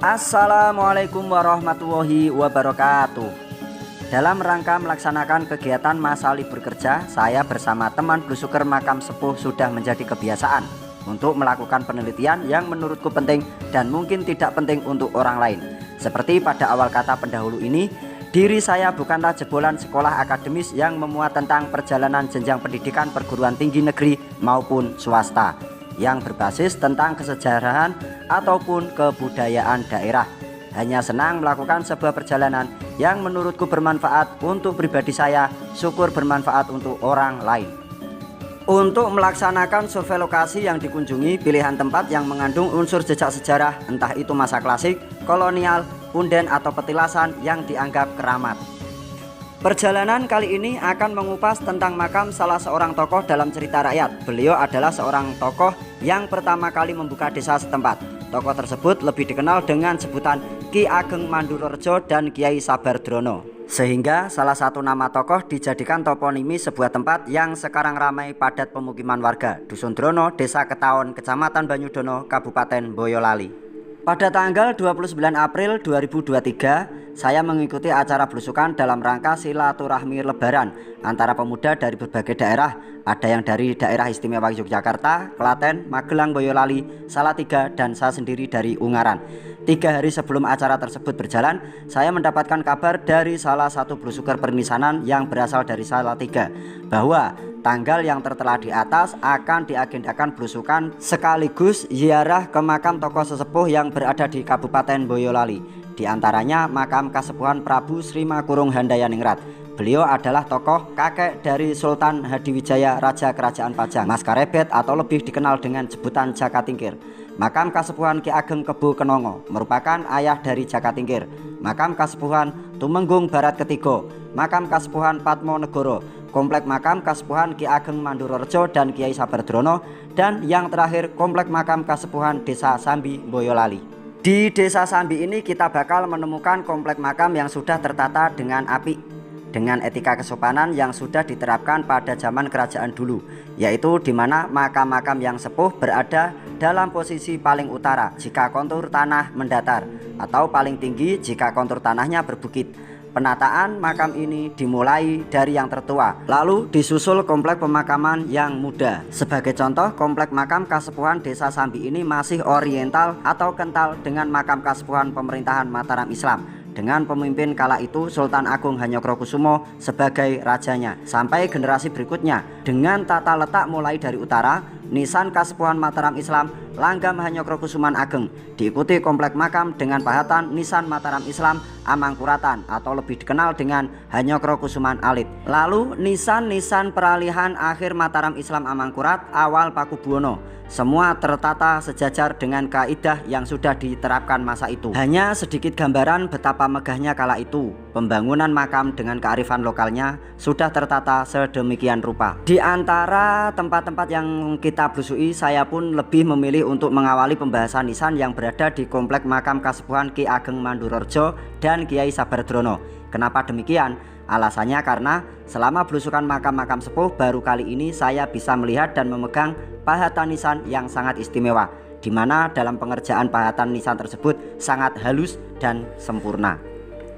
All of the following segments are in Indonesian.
Assalamualaikum warahmatullahi wabarakatuh. Dalam rangka melaksanakan kegiatan masa libur kerja, saya bersama teman Blusuker Makam Sepuh sudah menjadi kebiasaan untuk melakukan penelitian yang menurutku penting dan mungkin tidak penting untuk orang lain. Seperti pada awal kata pendahulu ini, diri saya bukanlah jebolan sekolah akademis yang memuat tentang perjalanan jenjang pendidikan perguruan tinggi negeri maupun swasta yang berbasis tentang kesejarahan ataupun kebudayaan daerah. Hanya senang melakukan sebuah perjalanan yang menurutku bermanfaat untuk pribadi saya, syukur bermanfaat untuk orang lain. Untuk melaksanakan survei lokasi yang dikunjungi, pilihan tempat yang mengandung unsur jejak sejarah, entah itu masa klasik, kolonial, punden atau petilasan yang dianggap keramat. Perjalanan kali ini akan mengupas tentang makam salah seorang tokoh dalam cerita rakyat. Beliau adalah seorang tokoh yang pertama kali membuka desa setempat. Tokoh tersebut lebih dikenal dengan sebutan Ki Ageng Mandurorejo dan Kiai Sabardrono, sehingga salah satu nama tokoh dijadikan toponimi sebuah tempat yang sekarang ramai padat pemukiman warga, Dusun Drono, Desa Ketaon, Kecamatan Banyudono, Kabupaten Boyolali. Pada tanggal 29 April 2023, saya mengikuti acara belusukan dalam rangka silaturahmi lebaran antara pemuda dari berbagai daerah. Ada yang dari daerah istimewa Yogyakarta, Klaten, Magelang, Boyolali, Salatiga, dan saya sendiri dari Ungaran. 3 hari sebelum acara tersebut berjalan, saya mendapatkan kabar dari salah satu belusuker permisanan yang berasal dari Salatiga bahwa tanggal yang tertera di atas akan diagendakan belusukan sekaligus ziarah ke makam tokoh sesepuh yang berada di Kabupaten Boyolali. Di antaranya makam Kasepuhan Prabu Sri Makurung Handayaningrat. Beliau adalah tokoh kakek dari Sultan Hadiwijaya, Raja Kerajaan Pajang, Maskarebet atau lebih dikenal dengan sebutan Jakatingkir. Makam Kasepuhan Ki Ageng Kebo Kenongo merupakan ayah dari Jakatingkir. Makam Kasepuhan Tumenggung Barat Ketiga, makam Kasepuhan Patmonegoro, komplek makam Kasepuhan Ki Ageng Mandurorejo dan Kiai Sabardrono, dan yang terakhir komplek makam Kasepuhan Desa Sambi Boyolali. Di Desa Sambi ini kita bakal menemukan komplek makam yang sudah tertata dengan apik, dengan etika kesopanan yang sudah diterapkan pada zaman kerajaan dulu, yaitu di mana makam-makam yang sepuh berada dalam posisi paling utara jika kontur tanah mendatar, atau paling tinggi jika kontur tanahnya berbukit. Penataan makam ini dimulai dari yang tertua, lalu disusul komplek pemakaman yang muda. Sebagai contoh, komplek makam Kasepuhan Desa Sambi ini masih oriental atau kental dengan makam Kasepuhan pemerintahan Mataram Islam, dengan pemimpin kala itu Sultan Agung Hanyokrokusumo sebagai rajanya, sampai generasi berikutnya dengan tata letak mulai dari utara, nisan Kasepuhan Mataram Islam, Langgam Hanyokrokusuman Ageng, diikuti komplek makam dengan pahatan nisan Mataram Islam Amangkuratan atau lebih dikenal dengan Hanyokrokusuman Alit. Lalu nisan-nisan peralihan akhir Mataram Islam Amangkurat awal Pakubuwono, semua tertata sejajar dengan kaidah yang sudah diterapkan masa itu. Hanya sedikit gambaran betapa megahnya kala itu. Pembangunan makam dengan kearifan lokalnya sudah tertata sedemikian rupa. Di antara tempat-tempat yang kita belusui, saya pun lebih memilih untuk mengawali pembahasan nisan yang berada di komplek makam Kasepuhan Ki Ageng Mandurorejo dan Kiai Sabardrono. Kenapa demikian? Alasannya karena selama belusukan makam-makam sepuh baru kali ini saya bisa melihat dan memegang pahatan nisan yang sangat istimewa, di mana dalam pengerjaan pahatan nisan tersebut sangat halus dan sempurna.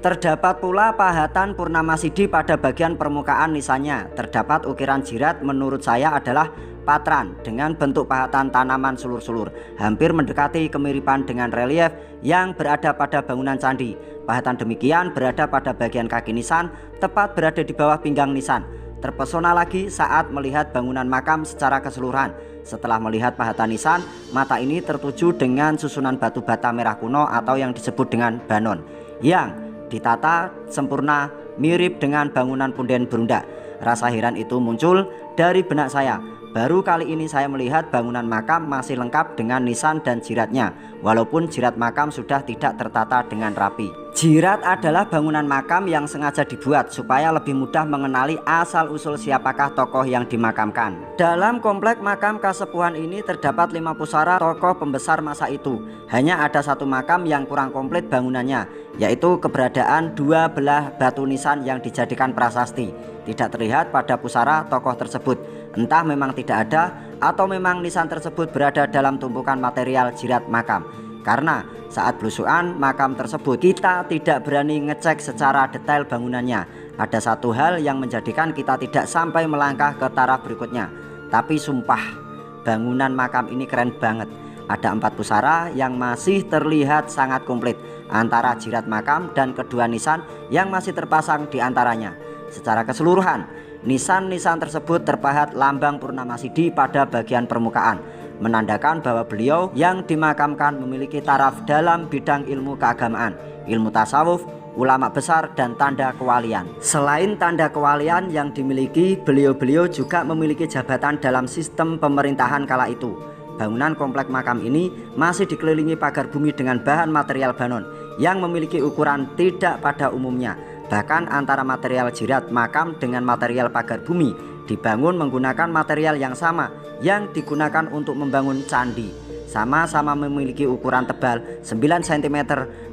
Terdapat pula pahatan Purnamasidi pada bagian permukaan nisannya. Terdapat ukiran jirat menurut saya adalah patran dengan bentuk pahatan tanaman sulur-sulur, hampir mendekati kemiripan dengan relief yang berada pada bangunan candi. Pahatan demikian berada pada bagian kaki nisan, tepat berada di bawah pinggang nisan. Terpesona lagi saat melihat bangunan makam secara keseluruhan. Setelah melihat pahatan nisan, mata ini tertuju dengan susunan batu bata merah kuno atau yang disebut dengan banon, yang ditata sempurna mirip dengan bangunan punden Brunda. Rasa heran itu muncul dari benak saya. Baru kali ini saya melihat bangunan makam masih lengkap dengan nisan dan jiratnya, walaupun jirat makam sudah tidak tertata dengan rapi. Jirat adalah bangunan makam yang sengaja dibuat supaya lebih mudah mengenali asal-usul siapakah tokoh yang dimakamkan. Dalam komplek makam Kasepuhan ini terdapat 5 pusara tokoh pembesar masa itu. Hanya ada satu makam yang kurang komplit bangunannya, yaitu keberadaan 2 belah batu nisan yang dijadikan prasasti. Tidak terlihat pada pusara tokoh tersebut. Entah memang tidak ada atau memang nisan tersebut berada dalam tumpukan material jirat makam. Karena saat belusukan makam tersebut kita tidak berani ngecek secara detail bangunannya. Ada satu hal yang menjadikan kita tidak sampai melangkah ke taraf berikutnya. Tapi sumpah, bangunan makam ini keren banget. Ada 4 pusara yang masih terlihat sangat komplit antara jirat makam dan kedua nisan yang masih terpasang di antaranya. Secara keseluruhan, nisan-nisan tersebut terpahat lambang Purnama Siddhi pada bagian permukaan, menandakan bahwa beliau yang dimakamkan memiliki taraf dalam bidang ilmu keagamaan, ilmu tasawuf, ulama besar, dan tanda kewalian. Selain tanda kewalian yang dimiliki, beliau-beliau juga memiliki jabatan dalam sistem pemerintahan kala itu. Bangunan komplek makam ini masih dikelilingi pagar bumi dengan bahan material banon yang memiliki ukuran tidak pada umumnya. Bahkan antara material jirat makam dengan material pagar bumi dibangun menggunakan material yang sama yang digunakan untuk membangun candi. Sama-sama memiliki ukuran tebal 9 cm,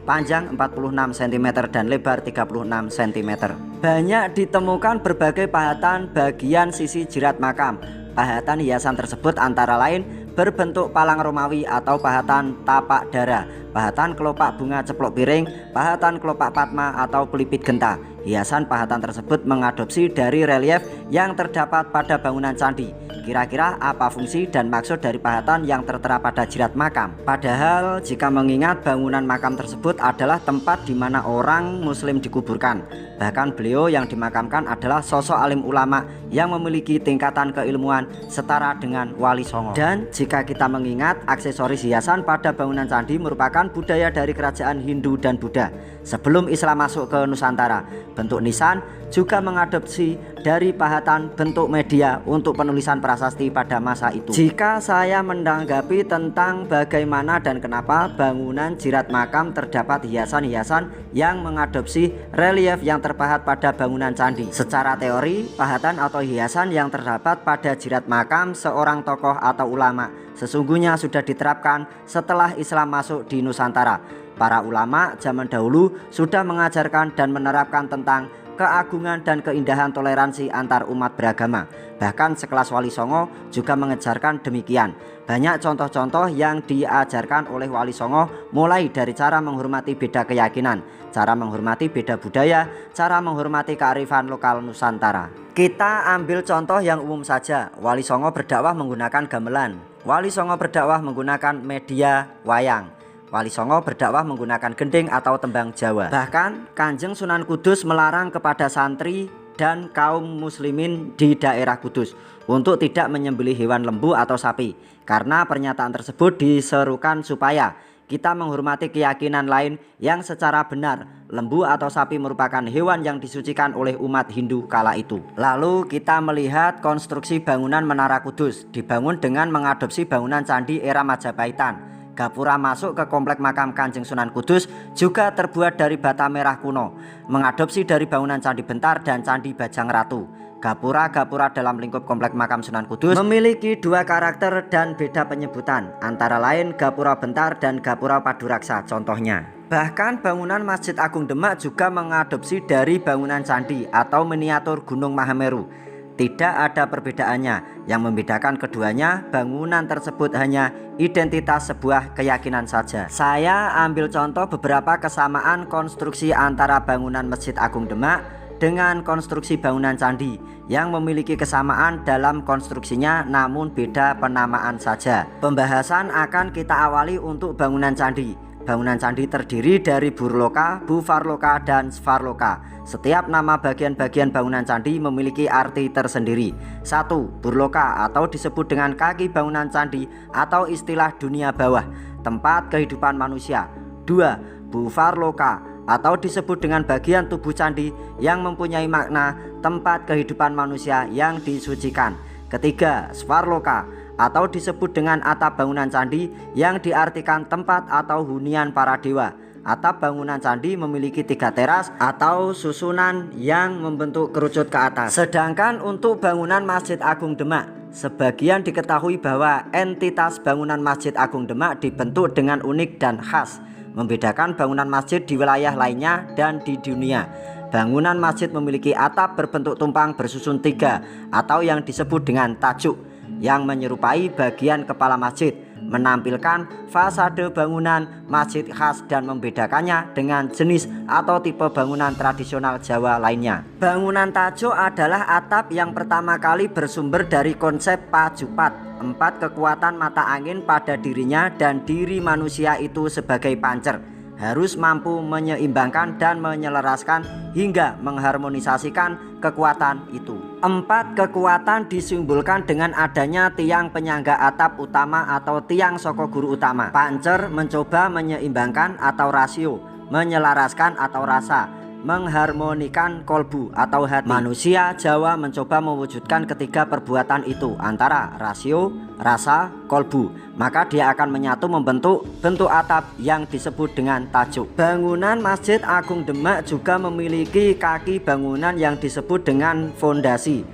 panjang 46 cm, dan lebar 36 cm. Banyak ditemukan berbagai pahatan bagian sisi jirat makam. Pahatan hiasan tersebut antara lain berbentuk palang Romawi atau pahatan tapak dara, pahatan kelopak bunga ceplok piring, pahatan kelopak Padma atau pelipit genta. Hiasan pahatan tersebut mengadopsi dari relief yang terdapat pada bangunan candi. Kira-kira apa fungsi dan maksud dari pahatan yang tertera pada jirat makam? Padahal jika mengingat bangunan makam tersebut adalah tempat di mana orang muslim dikuburkan. Bahkan beliau yang dimakamkan adalah sosok alim ulama yang memiliki tingkatan keilmuan setara dengan Wali Songo. Dan jika kita mengingat aksesoris hiasan pada bangunan candi merupakan budaya dari kerajaan Hindu dan Buddha sebelum Islam masuk ke Nusantara. Bentuk nisan juga mengadopsi dari pahatan bentuk media untuk penulisan prasasti pada masa itu. Jika saya menanggapi tentang bagaimana dan kenapa bangunan jirat makam terdapat hiasan-hiasan yang mengadopsi relief yang terpahat pada bangunan candi. Secara teori, pahatan atau hiasan yang terdapat pada jirat makam seorang tokoh atau ulama sesungguhnya sudah diterapkan setelah Islam masuk di Nusantara. Para ulama zaman dahulu sudah mengajarkan dan menerapkan tentang keagungan dan keindahan toleransi antar umat beragama. Bahkan sekelas Wali Songo juga mengejarkan demikian. Banyak contoh-contoh yang diajarkan oleh Wali Songo, mulai dari cara menghormati beda keyakinan, cara menghormati beda budaya, cara menghormati kearifan lokal Nusantara. Kita ambil contoh yang umum saja. Wali Songo berdakwah menggunakan gamelan. Wali Songo berdakwah menggunakan media wayang. Wali Songo berdakwah menggunakan gending atau tembang Jawa. Bahkan Kanjeng Sunan Kudus melarang kepada santri dan kaum muslimin di daerah Kudus untuk tidak menyembelih hewan lembu atau sapi, karena pernyataan tersebut diserukan supaya kita menghormati keyakinan lain yang secara benar lembu atau sapi merupakan hewan yang disucikan oleh umat Hindu kala itu. Lalu kita melihat konstruksi bangunan Menara Kudus dibangun dengan mengadopsi bangunan candi era Majapahitan. Gapura masuk ke komplek makam Kanjeng Sunan Kudus juga terbuat dari bata merah kuno, mengadopsi dari bangunan Candi Bentar dan Candi Bajang Ratu. Gapura-gapura dalam lingkup komplek makam Sunan Kudus memiliki 2 karakter dan beda penyebutan, antara lain Gapura Bentar dan Gapura Paduraksa contohnya. Bahkan bangunan Masjid Agung Demak juga mengadopsi dari bangunan candi atau miniatur Gunung Mahameru. Tidak ada perbedaannya. Yang membedakan keduanya, bangunan tersebut hanya identitas sebuah keyakinan saja. Saya ambil contoh beberapa kesamaan konstruksi antara bangunan Masjid Agung Demak dengan konstruksi bangunan candi yang memiliki kesamaan dalam konstruksinya namun beda penamaan saja. Pembahasan akan kita awali untuk bangunan candi. Bangunan candi terdiri dari Burloka, Bufarloka, dan Svarloka. Setiap nama bagian-bagian bangunan candi memiliki arti tersendiri. 1. Burloka atau disebut dengan kaki bangunan candi atau istilah dunia bawah, tempat kehidupan manusia. 2. Bufarloka atau disebut dengan bagian tubuh candi yang mempunyai makna tempat kehidupan manusia yang disucikan. 3. Svarloka atau disebut dengan atap bangunan candi yang diartikan tempat atau hunian para dewa. Atap bangunan candi memiliki 3 teras atau susunan yang membentuk kerucut ke atas. Sedangkan untuk bangunan Masjid Agung Demak, sebagian diketahui bahwa entitas bangunan Masjid Agung Demak dibentuk dengan unik dan khas, membedakan bangunan masjid di wilayah lainnya dan di dunia. Bangunan masjid memiliki atap berbentuk tumpang bersusun 3 atau yang disebut dengan tajuk. yang menyerupai bagian kepala masjid, menampilkan fasade bangunan masjid khas dan membedakannya dengan jenis atau tipe bangunan tradisional Jawa lainnya. Bangunan tajuk adalah atap yang pertama kali bersumber dari konsep pajupat, 4 kekuatan mata angin pada dirinya dan diri manusia itu sebagai pancer harus mampu menyeimbangkan dan menyelaraskan hingga mengharmonisasikan kekuatan itu. 4 kekuatan disimbolkan dengan adanya tiang penyangga atap utama atau tiang soko guru utama. Pancer mencoba menyeimbangkan atau rasio, menyelaraskan atau rasa, mengharmonikan kolbu atau hati. Manusia Jawa mencoba mewujudkan ketiga perbuatan itu antara rasio, rasa, kolbu. Maka dia akan menyatu membentuk bentuk atap yang disebut dengan tajuk. Bangunan Masjid Agung Demak juga memiliki kaki bangunan yang disebut dengan fondasi.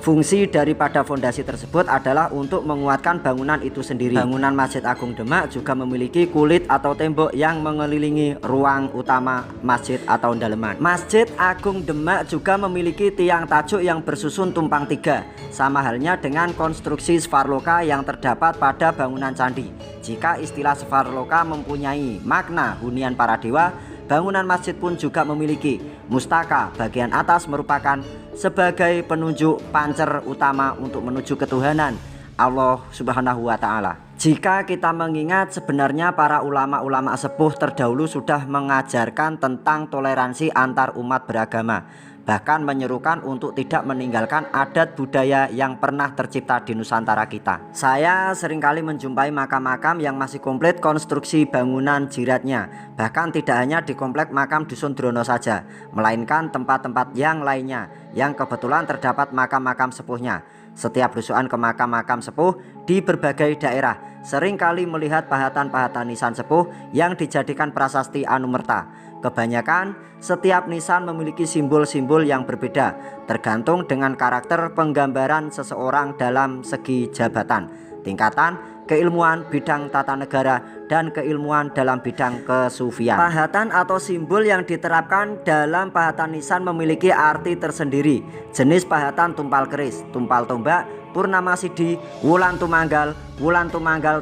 Fungsi daripada fondasi tersebut adalah untuk menguatkan bangunan itu sendiri. Bangunan Masjid Agung Demak juga memiliki kulit atau tembok yang mengelilingi ruang utama masjid atau daleman. Masjid Agung Demak juga memiliki tiang tajuk yang bersusun tumpang 3, sama halnya dengan konstruksi Sfarloka yang terdapat pada bangunan candi. Jika istilah Sfarloka mempunyai makna hunian para dewa, bangunan masjid pun juga memiliki mustaka bagian atas merupakan sebagai penunjuk pancer utama untuk menuju ketuhanan Allah Subhanahu wa Ta'ala. Jika kita mengingat, sebenarnya para ulama-ulama sepuh terdahulu sudah mengajarkan tentang toleransi antar umat beragama, bahkan menyerukan untuk tidak meninggalkan adat budaya yang pernah tercipta di Nusantara kita. Saya seringkali menjumpai makam-makam yang masih komplit konstruksi bangunan jiratnya, bahkan tidak hanya di komplek makam Dusun Drono saja, melainkan tempat-tempat yang lainnya yang kebetulan terdapat makam-makam sepuhnya. Setiap belusukan ke makam-makam sepuh di berbagai daerah seringkali melihat pahatan-pahatan nisan sepuh yang dijadikan prasasti anumerta. Kebanyakan setiap nisan memiliki simbol-simbol yang berbeda tergantung dengan karakter penggambaran seseorang dalam segi jabatan, tingkatan, keilmuan bidang tata negara, dan keilmuan dalam bidang kesufian. Pahatan atau simbol yang diterapkan dalam pahatan nisan memiliki arti tersendiri. Jenis pahatan tumpal keris, tumpal tombak, purnama sidi, wulan tumanggal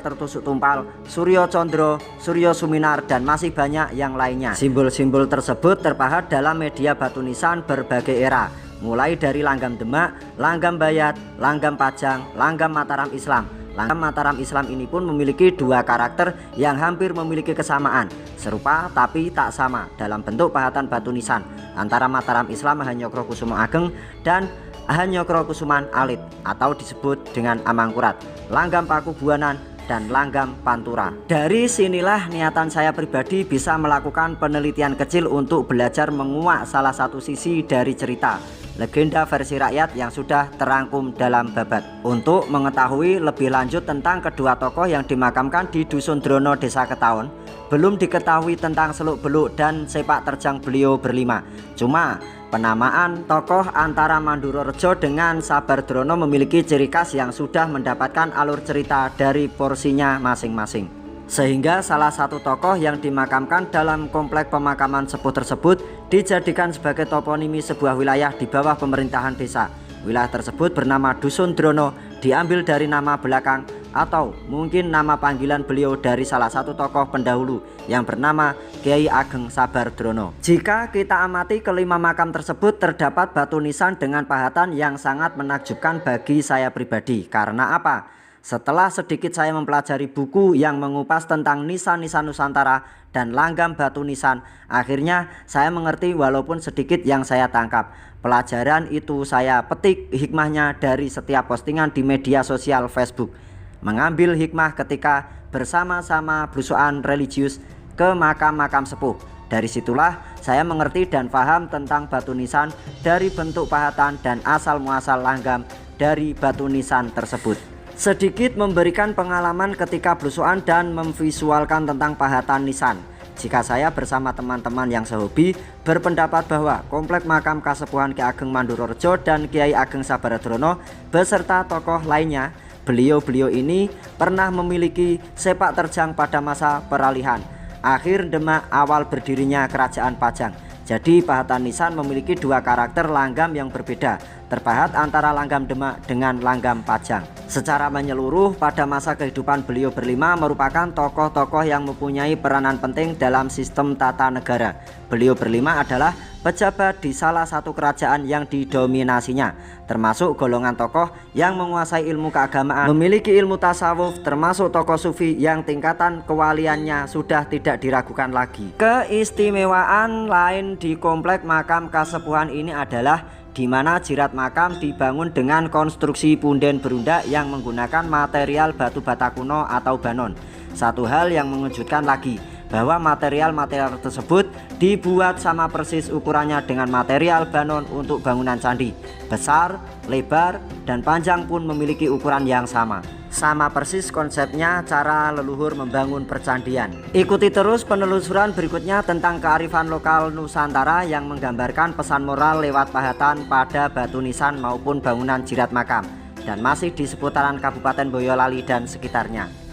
tertusuk tumpal, suryo condro, suryo suminar, dan masih banyak yang lainnya. Simbol-simbol tersebut terpahat dalam media batu nisan berbagai era, mulai dari langgam Demak, langgam Bayat, langgam Pajang, langgam Mataram Islam. Langgam Mataram Islam ini pun memiliki 2 karakter yang hampir memiliki kesamaan, serupa tapi tak sama dalam bentuk pahatan batu nisan antara Mataram Islam Hanyokro Kusumo Ageng dan Hanyokro Kusuman Alit atau disebut dengan Amangkurat, langgam Paku Buanan, dan langgam Pantura. Dari sinilah niatan saya pribadi bisa melakukan penelitian kecil untuk belajar menguak salah satu sisi dari cerita legenda versi rakyat yang sudah terangkum dalam babat. Untuk mengetahui lebih lanjut tentang kedua tokoh yang dimakamkan di Dusun Drono Desa Ketaon, belum diketahui tentang seluk-beluk dan sepak terjang beliau berlima. Cuma penamaan tokoh antara Manduro Rejo dengan Sabar Drono memiliki ciri khas yang sudah mendapatkan alur cerita dari porsinya masing-masing. Sehingga salah satu tokoh yang dimakamkan dalam komplek pemakaman sepuh tersebut dijadikan sebagai toponimi sebuah wilayah di bawah pemerintahan desa. Wilayah tersebut bernama Dusun Drono, diambil dari nama belakang atau mungkin nama panggilan beliau dari salah satu tokoh pendahulu yang bernama Kiai Ageng Sabar Drono. Jika kita amati kelima makam tersebut, terdapat batu nisan dengan pahatan yang sangat menakjubkan bagi saya pribadi. Karena apa? Setelah sedikit saya mempelajari buku yang mengupas tentang nisan-nisan Nusantara dan langgam batu nisan, akhirnya saya mengerti walaupun sedikit yang saya tangkap. Pelajaran itu saya petik hikmahnya dari setiap postingan di media sosial Facebook. Mengambil hikmah ketika bersama-sama belusukan religius ke makam-makam sepuh. Dari situlah saya mengerti dan paham tentang batu nisan dari bentuk pahatan dan asal muasal langgam dari batu nisan tersebut. Sedikit memberikan pengalaman ketika belusukan dan memvisualkan tentang pahatan nisan. Jika saya bersama teman-teman yang sehobi berpendapat bahwa komplek makam Kasepuhan Ki Ageng Manduro Rejo dan Kiai Ageng Sabar Drono beserta tokoh lainnya, beliau-beliau ini pernah memiliki sepak terjang pada masa peralihan akhir Demak awal berdirinya Kerajaan Pajang. Jadi pahatan nisan memiliki 2 karakter langgam yang berbeda, terpahat antara Langgam Demak dengan Langgam Pajang. Secara menyeluruh, pada masa kehidupan beliau berlima merupakan tokoh-tokoh yang mempunyai peranan penting dalam sistem tata negara. Beliau berlima adalah pejabat di salah satu kerajaan yang didominasinya, termasuk golongan tokoh yang menguasai ilmu keagamaan, memiliki ilmu tasawuf, termasuk tokoh sufi yang tingkatan kewaliannya sudah tidak diragukan lagi. Keistimewaan lain di komplek makam Kasepuhan ini adalah di mana jirat makam dibangun dengan konstruksi punden berunda yang menggunakan material batu bata kuno atau banon. Satu hal yang mengejutkan lagi, bahwa material-material tersebut dibuat sama persis ukurannya dengan material banon untuk bangunan candi. Besar, lebar, dan panjang pun memiliki ukuran yang sama. Sama persis konsepnya cara leluhur membangun percandian. Ikuti terus penelusuran berikutnya tentang kearifan lokal Nusantara yang menggambarkan pesan moral lewat pahatan pada batu nisan maupun bangunan jirat makam, dan masih di seputaran Kabupaten Boyolali dan sekitarnya.